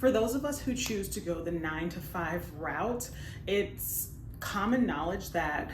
For those of us who choose to go the 9 to 5 route, it's common knowledge that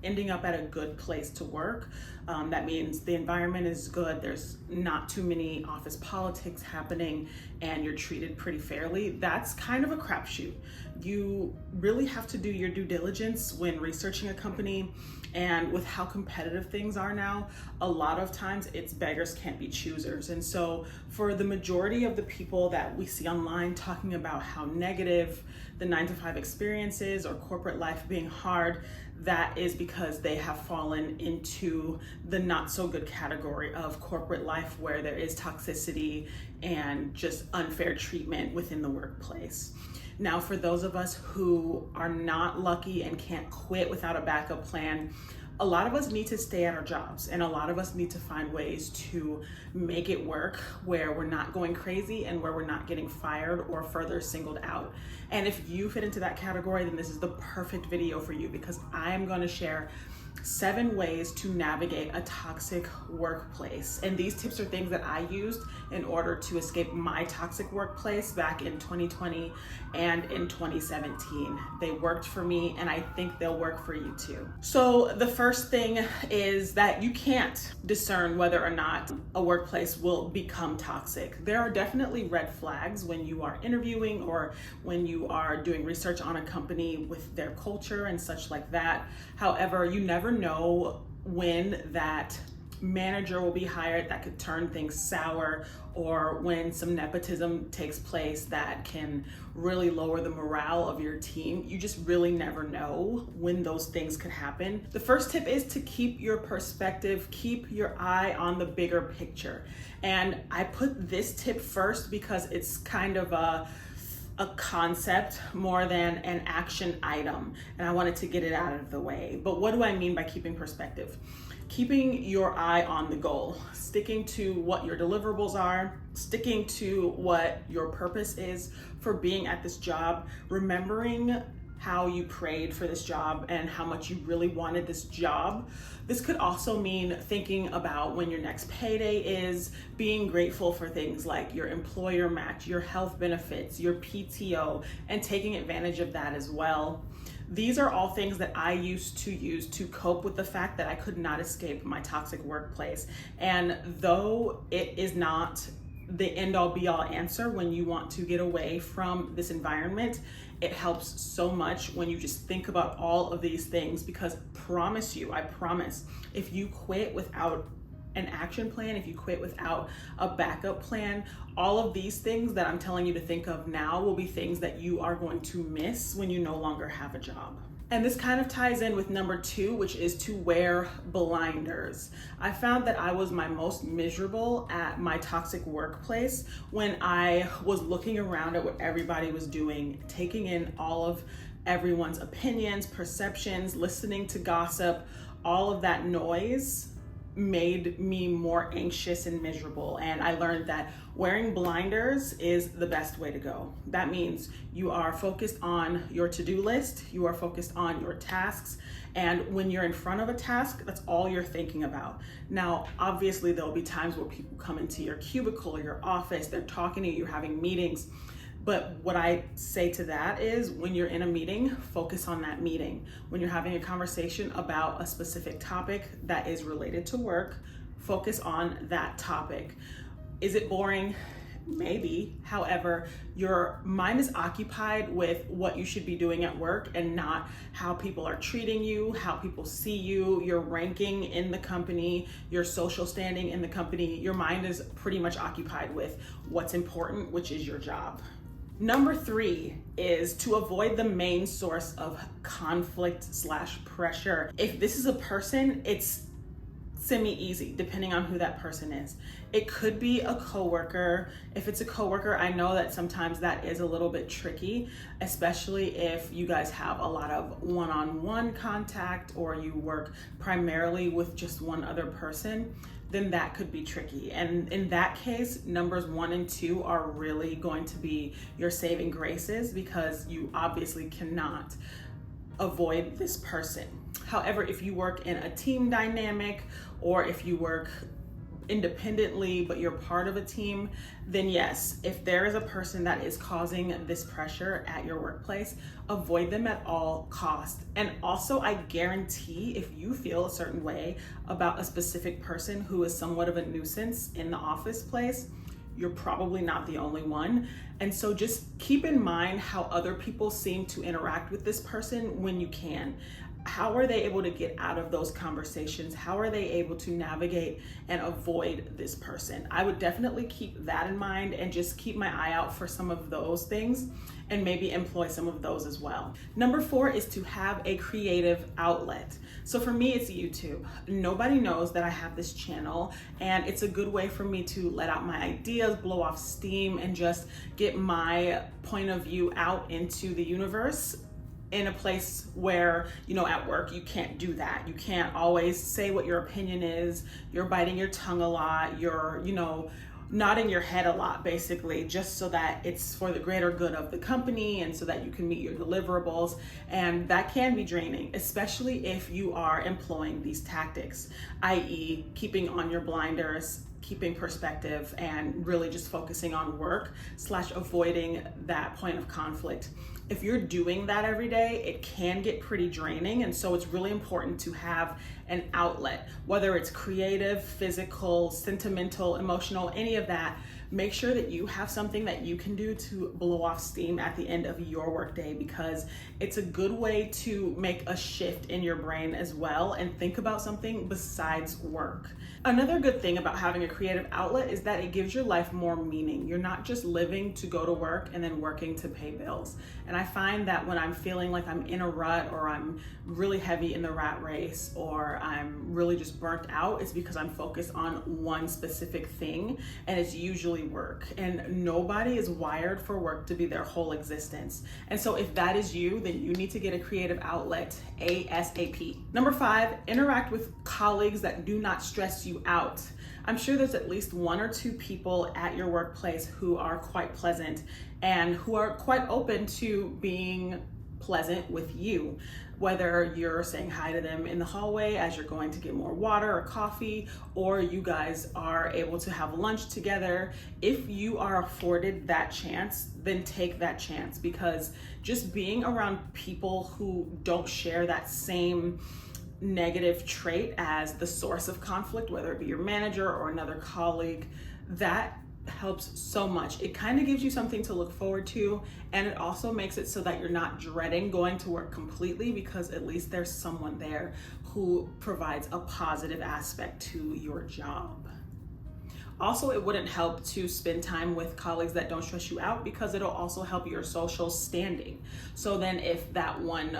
ending up at a good place to work, that means the environment is good, there's not too many office politics happening, and you're treated pretty fairly, that's kind of a crapshoot. You really have to do your due diligence when researching a company, and with how competitive things are now, a lot of times it's beggars can't be choosers. And so for the majority of the people that we see online talking about how negative the 9 to 5 experience is or corporate life being hard, that is because they have fallen into the not so good category of corporate life where there is toxicity and just unfair treatment within the workplace. Now, for those of us who are not lucky and can't quit without a backup plan, a lot of us need to stay at our jobs, and a lot of us need to find ways to make it work where we're not going crazy and where we're not getting fired or further singled out. And if you fit into that category, then this is the perfect video for you, because I am going to share 7 ways to navigate a toxic workplace. And these tips are things that I used in order to escape my toxic workplace back in 2020 and in 2017. They worked for me, and I think they'll work for you too. So the first thing is that you can't discern whether or not a workplace will become toxic. There are definitely red flags when you are interviewing or when you are doing research on a company with their culture and such like that. However, you never know when that manager will be hired that could turn things sour, or when some nepotism takes place that can really lower the morale of your team. You just really never know when those things could happen. The first tip is to keep your perspective, keep your eye on the bigger picture. And I put this tip first because it's kind of a concept more than an action item, and I wanted to get it out of the way. But what do I mean by keeping perspective? Keeping your eye on the goal, sticking to what your deliverables are, sticking to what your purpose is for being at this job, remembering how you prayed for this job and how much you really wanted this job. This could also mean thinking about when your next payday is, being grateful for things like your employer match, your health benefits, your PTO, and taking advantage of that as well. These are all things that I used to use to cope with the fact that I could not escape my toxic workplace. And though it is not the end-all be-all answer when you want to get away from this environment, it helps so much when you just think about all of these things, because I promise, if you quit without an action plan, if you quit without a backup plan, all of these things that I'm telling you to think of now will be things that you are going to miss when you no longer have a job. And this kind of ties in with number 2, which is to wear blinders. I found that I was my most miserable at my toxic workplace when I was looking around at what everybody was doing, taking in all of everyone's opinions, perceptions, listening to gossip. All of that noise made me more anxious and miserable. And I learned that wearing blinders is the best way to go. That means you are focused on your to-do list, you are focused on your tasks, and when you're in front of a task, that's all you're thinking about. Now, obviously there'll be times where people come into your cubicle or your office, they're talking to you, you're having meetings. But what I say to that is, when you're in a meeting, focus on that meeting. When you're having a conversation about a specific topic that is related to work, focus on that topic. Is it boring? Maybe. However, your mind is occupied with what you should be doing at work and not how people are treating you, how people see you, your ranking in the company, your social standing in the company. Your mind is pretty much occupied with what's important, which is your job. Number 3 is to avoid the main source of conflict/pressure. If this is a person, it's semi-easy depending on who that person is. It could be a coworker. If it's a coworker, I know that sometimes that is a little bit tricky, especially if you guys have a lot of one-on-one contact or you work primarily with just one other person. Then that could be tricky. And in that case, numbers 1 and 2 are really going to be your saving graces, because you obviously cannot avoid this person. However, if you work in a team dynamic, or if you work independently, but you're part of a team, then yes, if there is a person that is causing this pressure at your workplace, avoid them at all costs. And also, I guarantee if you feel a certain way about a specific person who is somewhat of a nuisance in the office place, you're probably not the only one. And so just keep in mind how other people seem to interact with this person when you can. How are they able to get out of those conversations? How are they able to navigate and avoid this person? I would definitely keep that in mind and just keep my eye out for some of those things and maybe employ some of those as well. Number 4 is to have a creative outlet. So for me, it's YouTube. Nobody knows that I have this channel, and it's a good way for me to let out my ideas, blow off steam, and just get my point of view out into the universe in a place where, at work, you can't do that. You can't always say what your opinion is. You're biting your tongue a lot. You're, nodding your head a lot, basically, just so that it's for the greater good of the company and so that you can meet your deliverables. And that can be draining, especially if you are employing these tactics, i.e. keeping on your blinders, keeping perspective, and really just focusing on work / avoiding that point of conflict. If you're doing that every day, it can get pretty draining. And so it's really important to have an outlet, whether it's creative, physical, sentimental, emotional, any of that. Make sure that you have something that you can do to blow off steam at the end of your workday, because it's a good way to make a shift in your brain as well and think about something besides work. Another good thing about having a creative outlet is that it gives your life more meaning. You're not just living to go to work and then working to pay bills. And I find that when I'm feeling like I'm in a rut, or I'm really heavy in the rat race, or I'm really just burnt out, it's because I'm focused on one specific thing, and it's usually work. And nobody is wired for work to be their whole existence. And so if that is you, then you need to get a creative outlet ASAP. Number 5, interact with colleagues that do not stress you out. I'm sure there's at least 1 or 2 people at your workplace who are quite pleasant and who are quite open to being pleasant with you. Whether you're saying hi to them in the hallway as you're going to get more water or coffee, or you guys are able to have lunch together. If you are afforded that chance, then take that chance, because just being around people who don't share that same negative trait as the source of conflict, whether it be your manager or another colleague, that helps so much. It kind of gives you something to look forward to, and it also makes it so that you're not dreading going to work completely, because at least there's someone there who provides a positive aspect to your job. Also, it wouldn't help to spend time with colleagues that don't stress you out, because it'll also help your social standing. So then if that one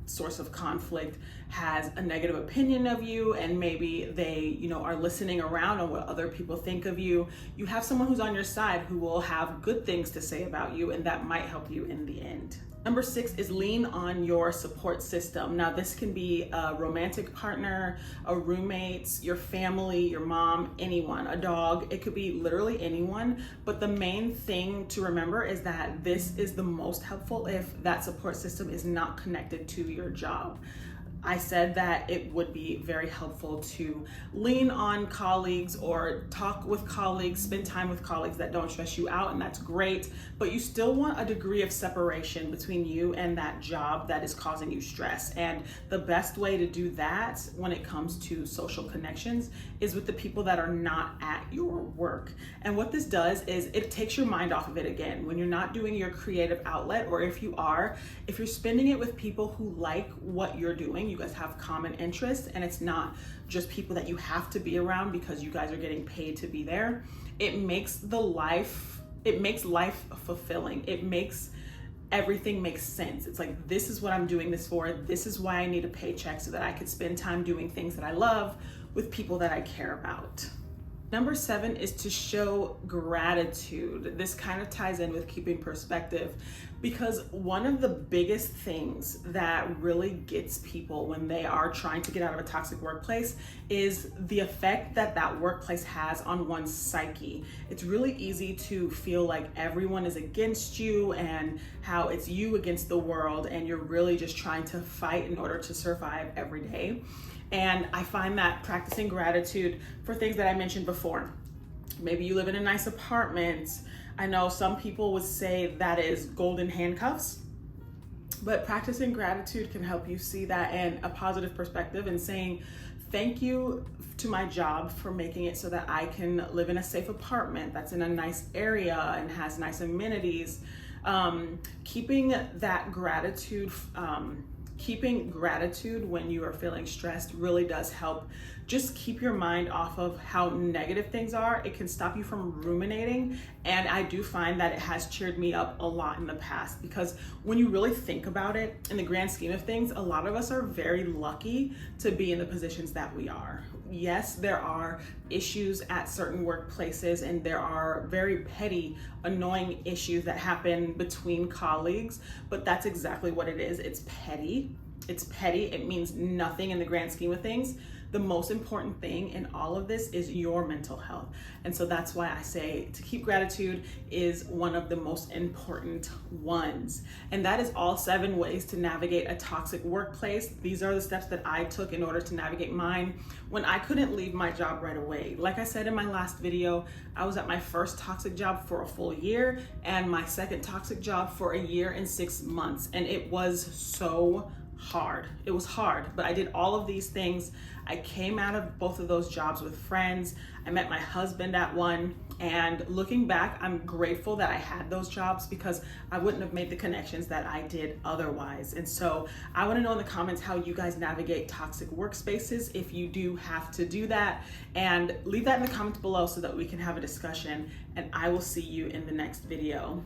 source of conflict has a negative opinion of you, and maybe they are listening around on what other people think of you, you have someone who's on your side who will have good things to say about you, and that might help you in the end. Number 6 is lean on your support system. Now, this can be a romantic partner, a roommate, your family, your mom, anyone, a dog. It could be literally anyone. But the main thing to remember is that this is the most helpful if that support system is not connected to your job. I said that it would be very helpful to lean on colleagues or talk with colleagues, spend time with colleagues that don't stress you out, and that's great, but you still want a degree of separation between you and that job that is causing you stress. And the best way to do that when it comes to social connections is with the people that are not at your work. And what this does is it takes your mind off of it again. When you're not doing your creative outlet, or if you're spending it with people who like what you're doing, you guys have common interests, and it's not just people that you have to be around because you guys are getting paid to be there. It makes life fulfilling. It makes everything make sense. It's like, this is what I'm doing this for. This is why I need a paycheck, so that I could spend time doing things that I love with people that I care about. Number 7 is to show gratitude. This kind of ties in with keeping perspective, because one of the biggest things that really gets people when they are trying to get out of a toxic workplace is the effect that workplace has on one's psyche. It's really easy to feel like everyone is against you, and how it's you against the world, and you're really just trying to fight in order to survive every day. And I find that practicing gratitude for things that I mentioned before. Maybe you live in a nice apartment. I know some people would say that is golden handcuffs, but practicing gratitude can help you see that in a positive perspective and saying, thank you to my job for making it so that I can live in a safe apartment that's in a nice area and has nice amenities. Keeping that gratitude, keeping gratitude when you are feeling stressed really does help. Just keep your mind off of how negative things are. It can stop you from ruminating. And I do find that it has cheered me up a lot in the past, because when you really think about it, in the grand scheme of things, a lot of us are very lucky to be in the positions that we are. Yes, there are issues at certain workplaces, and there are very petty, annoying issues that happen between colleagues, but that's exactly what it is. It's petty. It's petty. It means nothing in the grand scheme of things. The most important thing in all of this is your mental health. And so that's why I say to keep gratitude is one of the most important ones. And that is all 7 ways to navigate a toxic workplace. These are the steps that I took in order to navigate mine when I couldn't leave my job right away. Like I said in my last video, I was at my first toxic job for a full year and my second toxic job for a year and 6 months. And it was so hard. It was hard, but I did all of these things. I came out of both of those jobs with friends. I met my husband at one, and looking back, I'm grateful that I had those jobs, because I wouldn't have made the connections that I did otherwise. And so I want to know in the comments how you guys navigate toxic workspaces, if you do have to do that, and leave that in the comments below so that we can have a discussion, and I will see you in the next video.